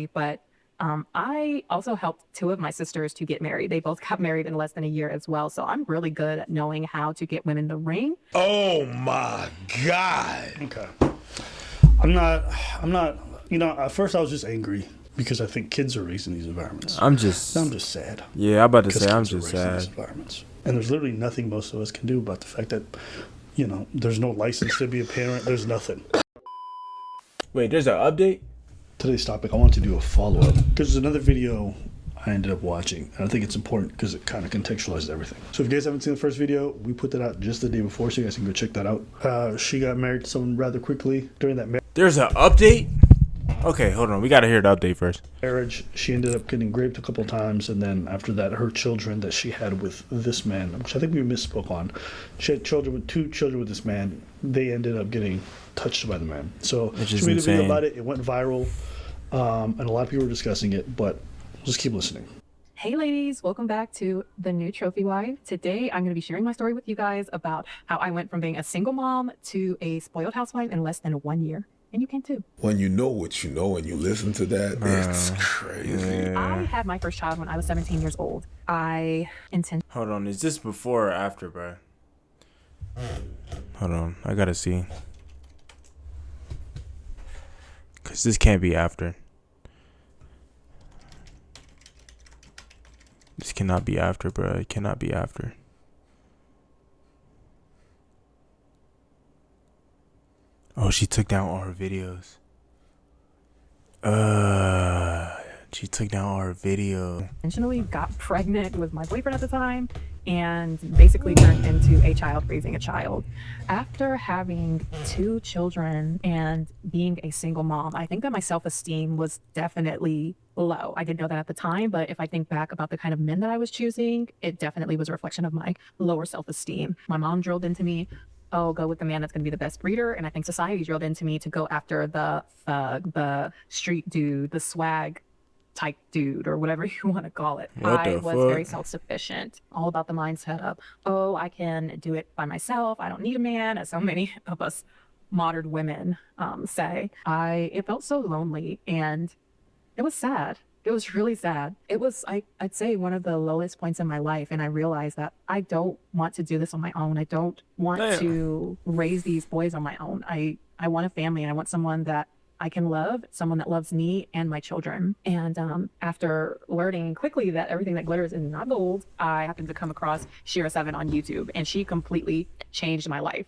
story, but I also helped two of my sisters to get married. They both got married in less than a year as well. So I'm really good at knowing how to get women the ring. Oh my God. Okay. I'm not, at first I was just angry because I think kids are raised in these environments. I'm just sad. Yeah, I'm about to Because say I'm kids are just raised in these sad. environments. And there's literally nothing most of us can do about the fact that, there's no license to be a parent. There's nothing. Wait, there's an update? Today's topic, I want to do a follow-up because there's another video I ended up watching, and I think it's important because it kind of contextualizes everything. So if you guys haven't seen the first video, we put that out just the day before, so you guys can go check that out. She got married to someone rather quickly during that There's an update? Okay, hold on. We gotta hear the update first. marriage. She ended up getting raped a couple times, and then after that, her children that she had with this man, which I think we misspoke on, she had two children with this man. They ended up getting touched by the man. So she made a video about it. It went viral, and a lot of people were discussing it. But just keep listening. Hey ladies, welcome back to the new Trophy Wife. Today I'm going to be sharing my story with you guys about how I went from being a single mom to a spoiled housewife in less than 1 year. And you can too. When you know what you know and you listen to that, it's crazy. I had my first child when I was 17 years old. I intend. Hold on, is this before or after, bro? Hold on, I gotta see. Cause this can't be after. This cannot be after, bro. It cannot be after. Oh, she took down all her videos. She took down all her video. Intentionally got pregnant with my boyfriend at the time and basically turned into a child raising a child. After having two children and being a single mom, I think that my self-esteem was definitely low. I didn't know that at the time, but if I think back about the kind of men that I was choosing, it definitely was a reflection of my lower self-esteem. My mom drilled into me, oh, go with the man that's going to be the best breeder. And I think society drilled into me to go after the thug, the street dude, the swag type dude, or whatever you want to call it. I was very self-sufficient, all about the mindset of, oh, I can do it by myself. I don't need a man, as so many of us modern women say. It felt so lonely, and it was sad. It was really sad. It was, I'd say, one of the lowest points in my life. And I realized that I don't want to do this on my own. I don't want to raise these boys on my own. I want a family, and I want someone that I can love, someone that loves me and my children. And after learning quickly that everything that glitters is not gold, I happened to come across Shira7 on YouTube, and she completely changed my life.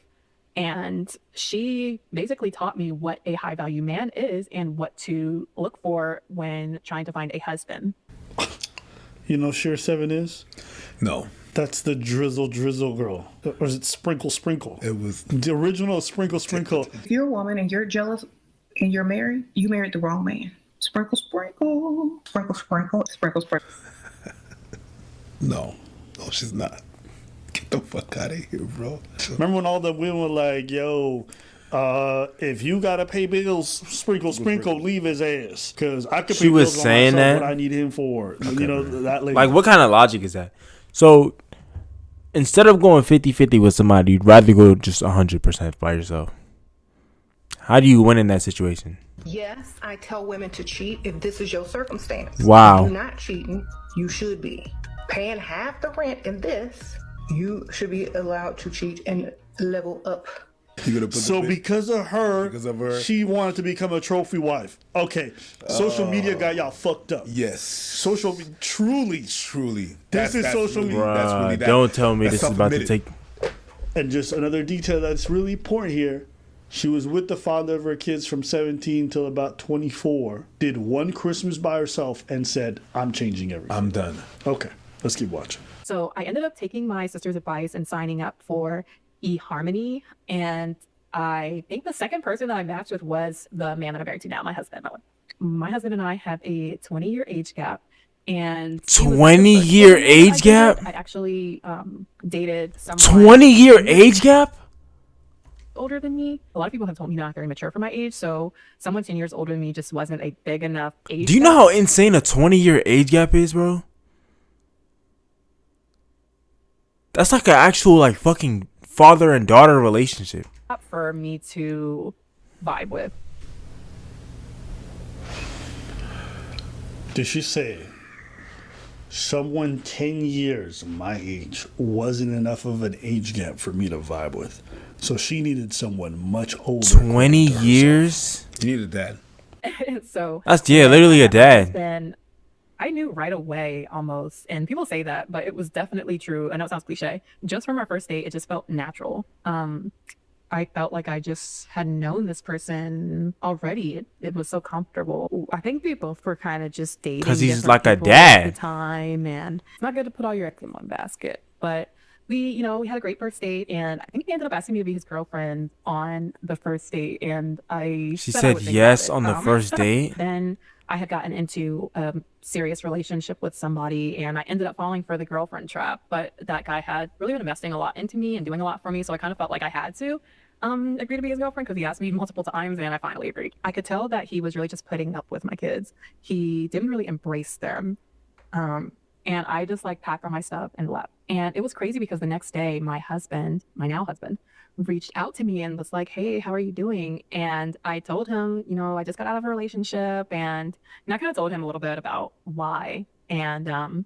And she basically taught me what a high value man is and what to look for when trying to find a husband. You know Shira7 is? No. That's the drizzle girl. Or is it sprinkle? It was the original sprinkle. If you're a woman and you're jealous and you're married, you married the wrong man. Sprinkle. No, she's not. Get the fuck out of here, bro. Remember when all the women were like, yo, if you gotta pay bills, sprinkle, leave his ass. Because I could pay She was bills saying on myself, that? what I need him for. Okay, that lady. Like, what kind of logic is that? So, instead of going 50-50 with somebody, you'd rather go just 100% by yourself. How do you win in that situation? Yes, I tell women to cheat if this is your circumstance. Wow. If you're not cheating, you should be. Paying half the rent in this, you should be allowed to cheat and level up. So because of her, she wanted to become a trophy wife. Okay, social media got y'all fucked up. Yes. Social, truly. This is social media. That's really that. Don't tell me That's this is about to take... And just another detail that's really important here. She was with the father of her kids from 17 till about 24. Did one Christmas by herself and said, I'm changing everything. I'm done. Okay, let's keep watching. So I ended up taking my sister's advice and signing up for eHarmony. And I think the second person that I matched with was the man that I'm married to now, my husband. My husband and I have a 20-year age gap. And 20-year age gap? I actually dated someone 20-year age gap? older than me. A lot of people have told me not very mature for my age, so someone 10 years older than me just wasn't a big enough age. Do you know how insane a 20-year age gap is, bro? That's like an actual, like, fucking father and daughter relationship. For me to vibe with. Did she say someone 10 years my age wasn't enough of an age gap for me to vibe with? So she needed someone much older. 20 years? You needed that. So That's, yeah, literally a dad. then I knew right away almost, and people say that, but it was definitely true. I know it sounds cliche. Just from our first date, it just felt natural. I felt like I just had known this person already. It was so comfortable. I think we both were kind of just dating 'Cause he's different like a people dad. at the time, and it's not good to put all your eggs in one basket. But we had a great first date, and I think he ended up asking me to be his girlfriend on the first date, and She I said would think yes about it. on the first date? Then I had gotten into a serious relationship with somebody, and I ended up falling for the girlfriend trap. But that guy had really been investing a lot into me and doing a lot for me, so I kind of felt like I had to agree to be his girlfriend because he asked me multiple times, and I finally agreed. I could tell that he was really just putting up with my kids. He didn't really embrace them. And I just like packed all my stuff and left. And it was crazy because the next day, my now husband, reached out to me and was like, "Hey, how are you doing?" And I told him, I just got out of a relationship, and I kind of told him a little bit about why. And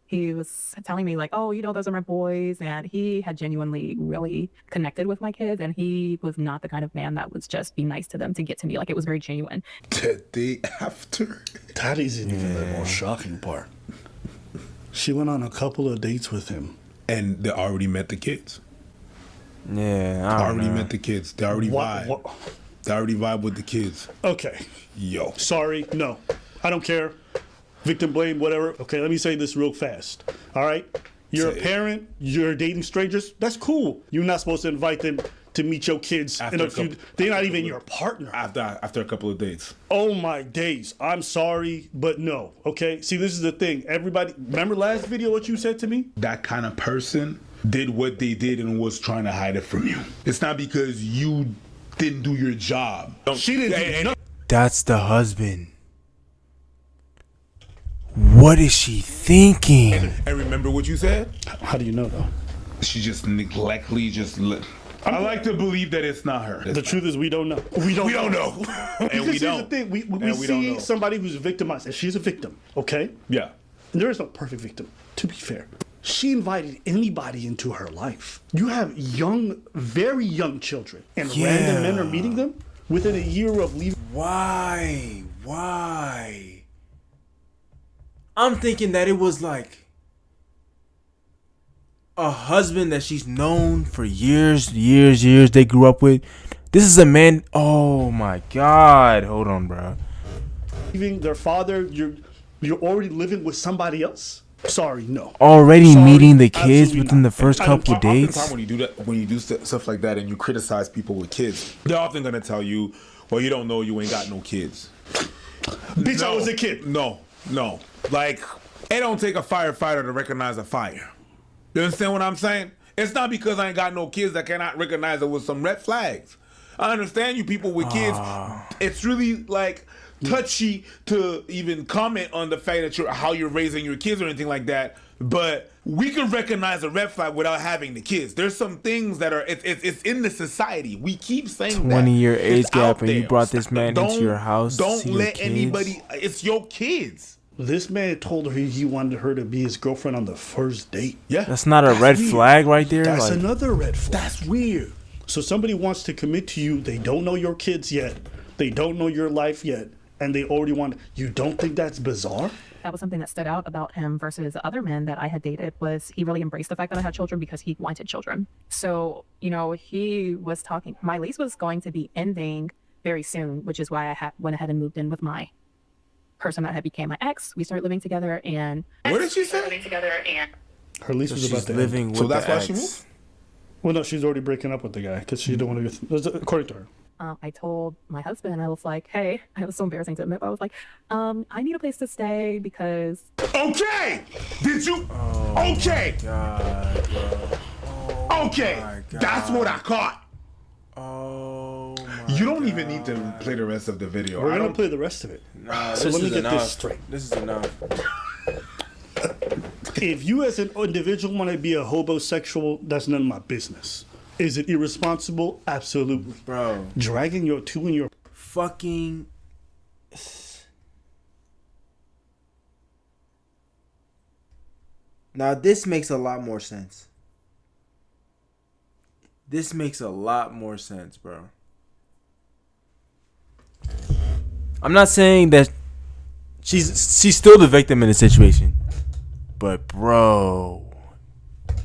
he was telling me like, "Oh, those are my boys," and he had genuinely really connected with my kids, and he was not the kind of man that would just be nice to them to get to me. Like, it was very genuine. The day after. That isn't even the most shocking part. She went on a couple of dates with him. And they already met the kids. Yeah, I don't Already know. met the kids. They already vibe. They already vibe with the kids. Okay. Yo. Sorry, no. I don't care. Victim blame, whatever. Okay, let me say this real fast. All right? You're a Say it. parent. You're dating strangers. That's cool. You're not supposed to invite them to meet your kids. After a couple- They're not even your partner. After a couple of dates. Oh my days. I'm sorry, but no. Okay? See, this is the thing. Everybody, remember last video what you said to me? That kind of person did what they did and was trying to hide it from you. It's not because you didn't do your job. She didn't do nothing. That's the husband. What is she thinking? And remember what you said? How do you know, though? She just neglectly I like to believe that it's not her. The truth is, we don't know. We don't know. And Because we here's don't. the thing. We And we don't see know. somebody who's victimized, and she's a victim, okay? Yeah. And there is no perfect victim, to be fair. She invited anybody into her life. You have young, very young children, and random men are meeting them within a year of leaving. Why? I'm thinking that it was like a husband that she's known for years. They grew up with. This is a man. Oh my God. Hold on, bro. Leaving their father, you're already living with somebody else. Sorry, no. Already Sorry, meeting the kids absolutely within not. the first I don't- couple dates. Oftentimes when you do stuff like that and you criticize people with kids, they're often gonna tell you, "Well, you don't know, you ain't got no kids." Bitch, I was a kid. No. Like, it don't take a firefighter to recognize a fire. You understand what I'm saying? It's not because I ain't got no kids that cannot recognize it with some red flags. I understand you people with kids. It's really like touchy to even comment on the fact that how you're raising your kids or anything like that. But we can recognize a red flag without having the kids. There's some things that are it's in the society. We keep saying 20-year that. age It's gap out and you there. brought this man into Don't- your house to Don't see your let kids? anybody. It's your kids. This man told her he wanted her to be his girlfriend on the first date. Yeah, That's not a red weird. flag right there. That's Like, another red flag. That's weird. So somebody wants to commit to you. They don't know your kids yet. They don't know your life yet. And they already want. You don't think that's bizarre? That was something that stood out about him versus other men that I had dated, was he really embraced the fact that I had children because he wanted children. So, he was talking, my lease was going to be ending very soon, which is why I went ahead and moved in with my person that had became my ex. We started living together, and What did she say? Her lease so was about she's to living end. with So that's the why ex. she moved? Well, no, she's already breaking up with the guy because she don't want to. According to her. I told my husband, I was like, hey, it was so embarrassing to admit, but I was like, I need a place to stay because Okay. Did you? Okay. God, bro. Okay. God. That's what I caught. Oh my You don't even need to play the rest of the video. We're I gonna don't. play the rest of it. Nah, So this let me is get enough. this straight. This is enough. If you as an individual want to be a hobosexual, that's none of my business. Is it irresponsible? Absolutely. Bro. Dragging your two in your Fucking Now this makes a lot more sense. This makes a lot more sense, bro. I'm not saying that she's still the victim in the situation, but bro,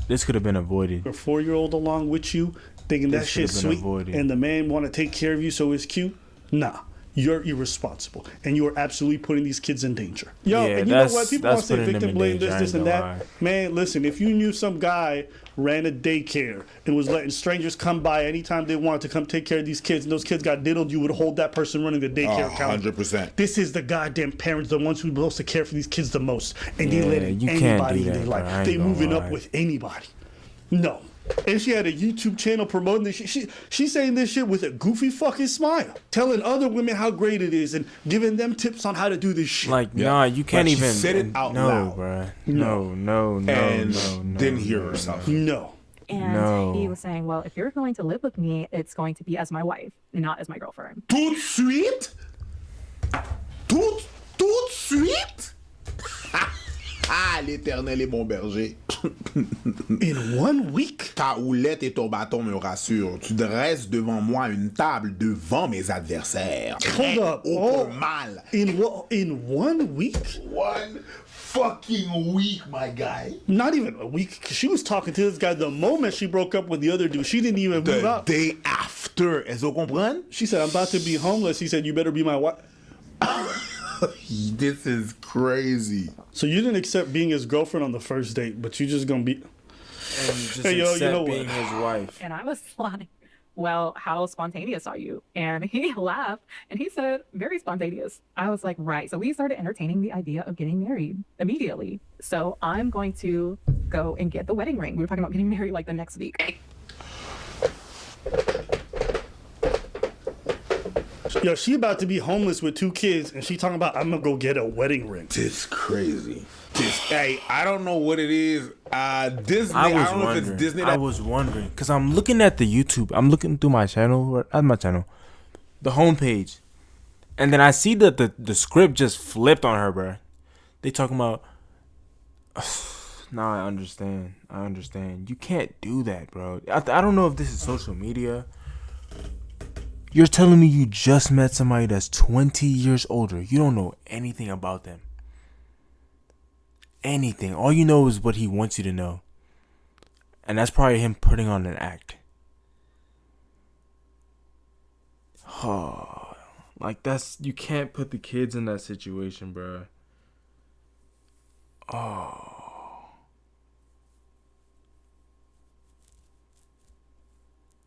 this could have been avoided. Your 4-year-old along with you, thinking that This should've shit's been sweet, avoided. and the man want to take care of you, so it's cute. Nah, you're irresponsible, and you are absolutely putting these kids in danger. Yo, Yeah, and you know that's- what? People want that's to say putting them victim in blame danger, this, I this, ain't and gonna that. lie. Man, listen, if you knew some guy ran a daycare and was letting strangers come by anytime they wanted to come take care of these kids, and those kids got diddled, you would hold that person running the daycare accountable. 100%. This is the goddamn parents, the ones who are supposed to care for these kids the most, and they Yeah, letting you can't anybody do in that, their bro. I life. ain't They gonna moving lie. up with anybody. No. And she had a YouTube channel promoting this shit. She's saying this shit with a goofy fucking smile, telling other women how great it is and giving them tips on how to do this shit. Like, Yeah. nah, you can't Like, she even. said it out no, loud. bro. No. No. And didn't hear herself. No. And No. he was saying, well, if you're going to live with me, it's going to be as my wife, not as my girlfriend. Tout de suite? Tout de suite? Ah, l'éternel est mon berger. In 1 week? Ta houlette et ton bâton me rassurent. Tu dresses devant moi une table devant mes adversaires. Hold up. Au mal. In 1 week? 1 fucking week, my guy. Not even a week. 'Cause she was talking to this guy the moment she broke up with the other dude. She didn't even move The out. day after. Est-ce que vous comprenez? She said, I'm about to be homeless. He said, you better be my wife. This is crazy. So you didn't accept being his girlfriend on the first date, but you just gonna be... And just Hey, yo, you accept know what? being his wife. And I was like, well, how spontaneous are you? And he laughed and he said, very spontaneous. I was like, right. So we started entertaining the idea of getting married immediately. So I'm going to go and get the wedding ring. We were talking about getting married like the next week. Yo, she about to be homeless with 2 kids, and she talking about, I'm gonna go get a wedding ring. This crazy. Hey, I don't know what it is. Disney. I I was don't know if wondering. it's Disney. I was wondering because I'm looking at the YouTube. I'm looking through my channel, the homepage, and then I see that the script just flipped on her, bro. They talking about. Now I understand. You can't do that, bro. I don't know if this is social media. You're telling me you just met somebody that's 20 years older. You don't know anything about them. Anything. All you know is what he wants you to know. And that's probably him putting on an act. Oh, like you can't put the kids in that situation, bro. Oh.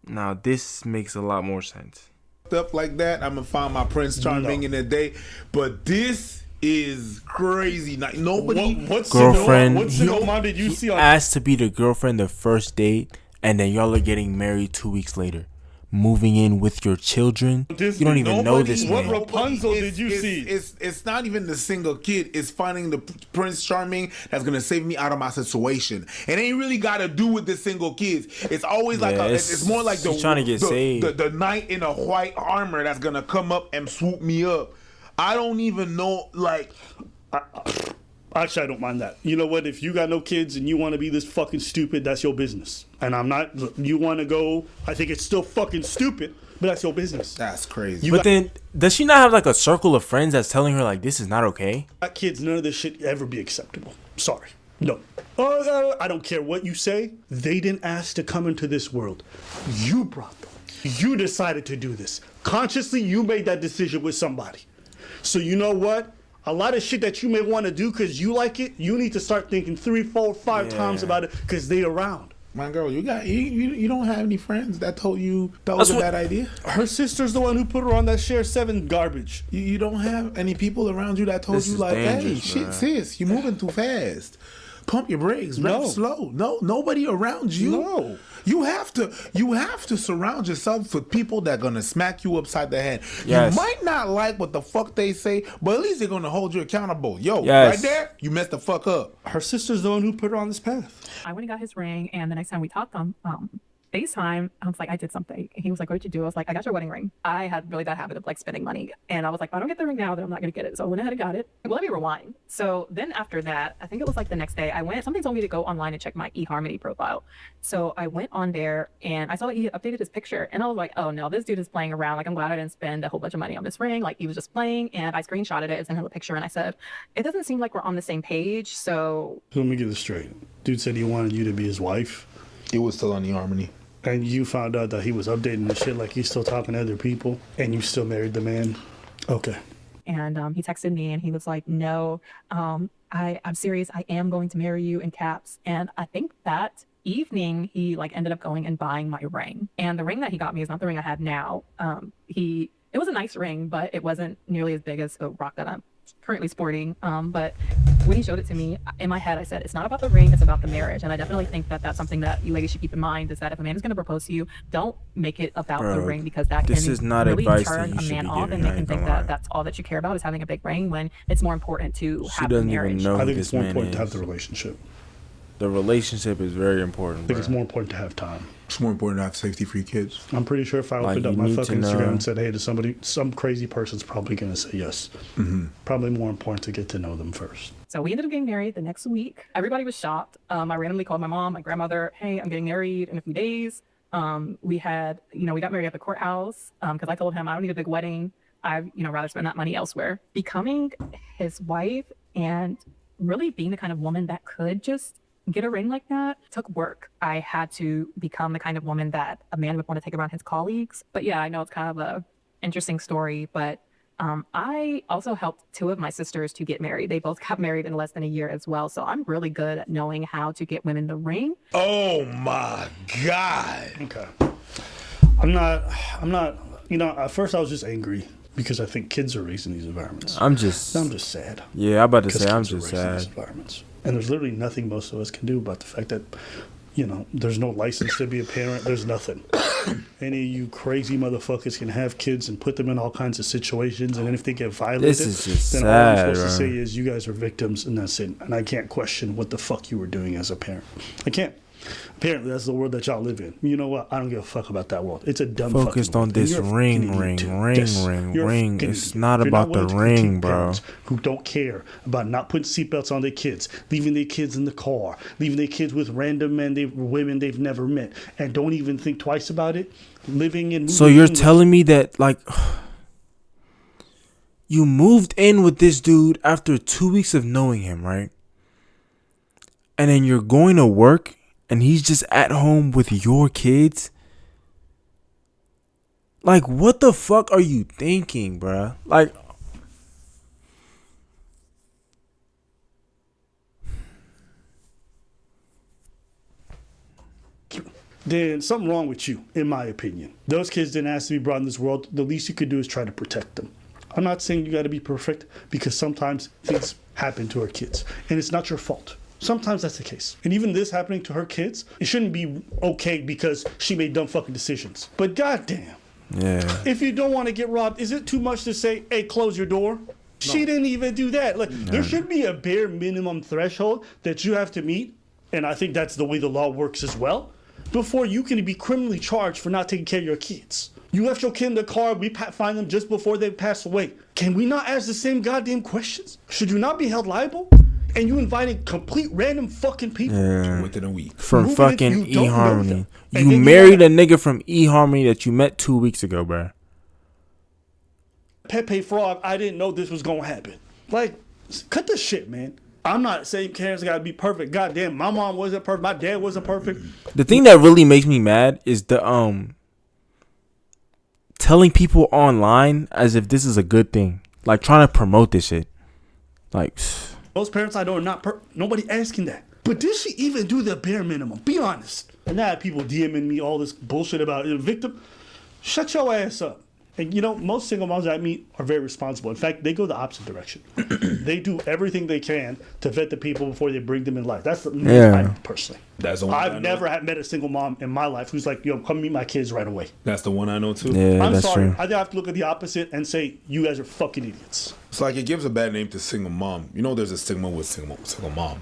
Now this makes a lot more sense. Up like that, I'm gonna find my Prince Charming in a day. But this is crazy. Like, nobody. What Girlfriend, What single mom did you he see on... asked to be the girlfriend the first date, and then y'all are getting married 2 weeks later, moving in with your children. Disney, You don't even know nobody- this what man. Rapunzel did you see? It's not even the single kid. It's finding the Prince Charming that's gonna save me out of my situation. It ain't really got to do with the single kids. It's always like Yeah, it's more like she's trying to get saved. the knight in a white armor that's gonna come up and swoop me up. I don't even know. Like, Actually, I don't mind that. You know what? If you got no kids and you want to be this fucking stupid, that's your business. And I'm not... You want to go... I think it's still fucking stupid, but that's your business. that's crazy. You But got- then, does she not have like a circle of friends that's telling her like this is not okay? Got kids, none of this shit ever be acceptable. Sorry. No. I don't care what you say. They didn't ask to come into this world. You brought them. You decided to do this. Consciously, you made that decision with somebody. So you know what? A lot of shit that you may want to do because you like it, you need to start thinking 3, 4, 5 times about it because they around. My girl, you don't have any friends that told you that was That's a what- bad idea? Her sister's the one who put her on that Share 7 garbage. You don't have any people around you that told This you is like, hey, dangerous, shit, man. sis, you're moving too fast. Pump your brakes, drive No. slow. No, nobody around you. No. You have to surround yourself with people that are gonna smack you upside the head. Yes. You might not like what the fuck they say, but at least they're gonna hold you accountable. Yo, Yes. right there, you messed the fuck up. Her sister's the one who put her on this path. I went and got his ring, and the next time we talked on FaceTime. I was like, I did something. He was like, what did you do? I was like, I got your wedding ring. I had really bad habit of like spending money. And I was like, if I don't get the ring now, then I'm not going to get it. So I went ahead and got it. Well, let me rewind. So then after that, I think it was like the next day, something told me to go online and check my eHarmony profile. So I went on there and I saw that he had updated his picture. And I was like, oh no, this dude is playing around. Like, I'm glad I didn't spend a whole bunch of money on this ring. Like, he was just playing. And I screenshotted it and sent him a picture. And I said, it doesn't seem like we're on the same page. So Let me get this straight. Dude said he wanted you to be his wife, It was still on the Harmony. and you found out that he was updating the shit like he's still talking to other people, and you still married the man. Okay. And he texted me and he was like, no, I'm serious. I am going to marry you, in caps. And I think that evening he like ended up going and buying my ring. And the ring that he got me is not the ring I have now. It was a nice ring, but it wasn't nearly as big as the rock that I'm currently sporting. But when he showed it to me, in my head, I said, it's not about the ring, it's about the marriage. And I definitely think that that's something that you ladies should keep in mind, is that if a man is going to propose to you, don't make it about the ring, because that can this is not really advice that turn you a should man be off, giving, and I they can ain't think gonna lie. that that's all that you care about is having a big ring, when it's more important to She have the doesn't marriage. even know I who think this it's more man important to have is. the relationship. The relationship is very important, I think bro. it's more important to have time. It's more important to have safety for your kids. I'm pretty sure if I Like, opened up you my need to fucking know. Instagram and said, hey to somebody, some crazy person's probably going to say yes. Mm-hmm. Probably more important to get to know them first. So we ended up getting married the next week. Everybody was shocked. I randomly called my mom, my grandmother, hey, I'm getting married in a few days. We got married at the courthouse because I told him I don't need a big wedding. I'd rather spend that money elsewhere. Becoming his wife and really being the kind of woman that could just get a ring like that took work. I had to become the kind of woman that a man would want to take around his colleagues. But yeah, I know it's kind of a interesting story, but I also helped two of my sisters to get married. They both got married in less than a year as well. So I'm really good at knowing how to get women the ring. Oh my God. Okay. I'm not, at first I was just angry because I think kids are raised in these environments. I'm just sad. yeah, I'm about to Because say I'm kids are just raised in these sad. environments. And there's literally nothing most of us can do about the fact that, there's no license to be a parent. There's nothing. Any of you crazy motherfuckers can have kids and put them in all kinds of situations, and then if they get violated, This is just then all I'm sad, supposed to bro. say is you guys are victims, and that's it. And I can't question what the fuck you were doing as a parent. I can't. Apparently, that's the world that y'all live in. You know what? I don't give a fuck about that world. It's a dumb Focused fucking on world. And this you're a ring, fucking ring, idiot, too. ring, Yes, ring, you're a ring. fucking It's idiot. not You're about the willing to ring, critique bro. parents who don't care about not putting seatbelts on their kids, leaving their kids in the car, leaving their kids with random women they've never met, and don't even think twice about it. Living and moving So you're in with- telling me that like you moved in with this dude after 2 weeks of knowing him, right? And then you're going to work and he's just at home with your kids? Like, what the fuck are you thinking, bruh? Like, then something wrong with you, in my opinion. Those kids didn't ask to be brought in this world. The least you could do is try to protect them. I'm not saying you got to be perfect, because sometimes things happen to our kids, and it's not your fault. Sometimes that's the case. And even this happening to her kids, it shouldn't be okay because she made dumb fucking decisions. But goddamn, yeah. if you don't want to get robbed, is it too much to say, hey, close your door? She didn't even do that. Like, there should be a bare minimum threshold that you have to meet, and I think that's the way the law works as well, before you can be criminally charged for not taking care of your kids. You left your kid in the car, we find them just before they pass away. Can we not ask the same goddamn questions? Should you not be held liable? And you inviting complete random fucking people? Yeah. Within a week. From Moving fucking in, you don't know eHarmony. them. And You then you married gotta- a nigga from eHarmony that you met 2 weeks ago, bruh. Pepe Frog, I didn't know this was gonna happen. Like, cut the shit, man. I'm not saying parents gotta be perfect. Goddamn, my mom wasn't perfect. My dad wasn't perfect. The thing that really makes me mad is the telling people online as if this is a good thing, like trying to promote this shit. Like, Those parents I know are not nobody asking that. But did she even do the bare minimum? Be honest. And now people DMing me all this bullshit about a victim. Shut your ass up. And most single moms I meet are very responsible. In fact, they go the opposite direction. They do everything they can to vet the people before they bring them in life. That's the Yeah. personally. That's the one I know. I've never met a single mom in my life who's like, come meet my kids right away. That's the one I know too. yeah, I'm that's sorry. true. I have to look at the opposite and say, you guys are fucking idiots. It's like it gives a bad name to single mom. There's a stigma with single mom.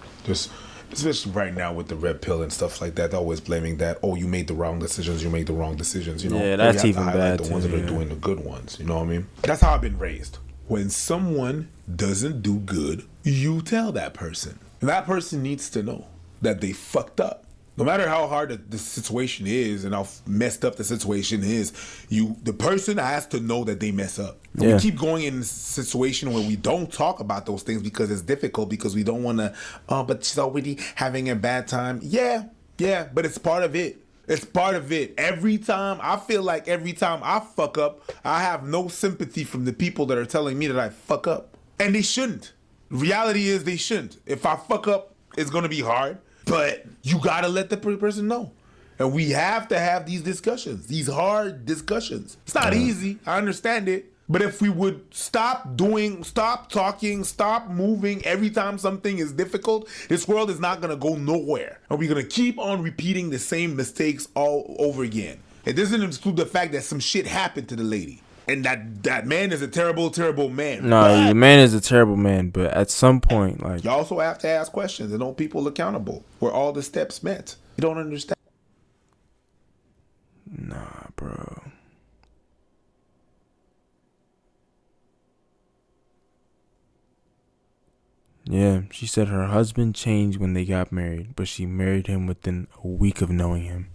especially right now with the red pill and stuff like that, they're always blaming that. Oh, you made the wrong decisions. You made the wrong decisions. You know, Yeah, But that's we have to even highlight bad the ones too, that are yeah. doing the good ones. You know what I mean? That's how I've been raised. When someone doesn't do good, you tell that person. And that person needs to know that they fucked up. No matter how hard the situation is and how messed up the situation is, the person has to know that they mess up. And Yeah. we keep going in a situation where we don't talk about those things because it's difficult, because we don't want to, but she's already having a bad time. Yeah, but it's part of it. It's part of it. I feel like every time I fuck up, I have no sympathy from the people that are telling me that I fuck up. And they shouldn't. Reality is they shouldn't. If I fuck up, it's going to be hard. But you gotta let the person know. And we have to have these discussions, these hard discussions. It's not easy, I understand it. But if we would stop talking, stop moving every time something is difficult, this world is not gonna go nowhere. And we're gonna keep on repeating the same mistakes all over again. It doesn't exclude the fact that some shit happened to the lady. And that man is a terrible, terrible man. No, But the man is a terrible man, but at some point, like, you also have to ask questions and hold people accountable. Were all the steps met? You don't understand. nah, bro. Yeah, she said her husband changed when they got married, but she married him within a week of knowing him.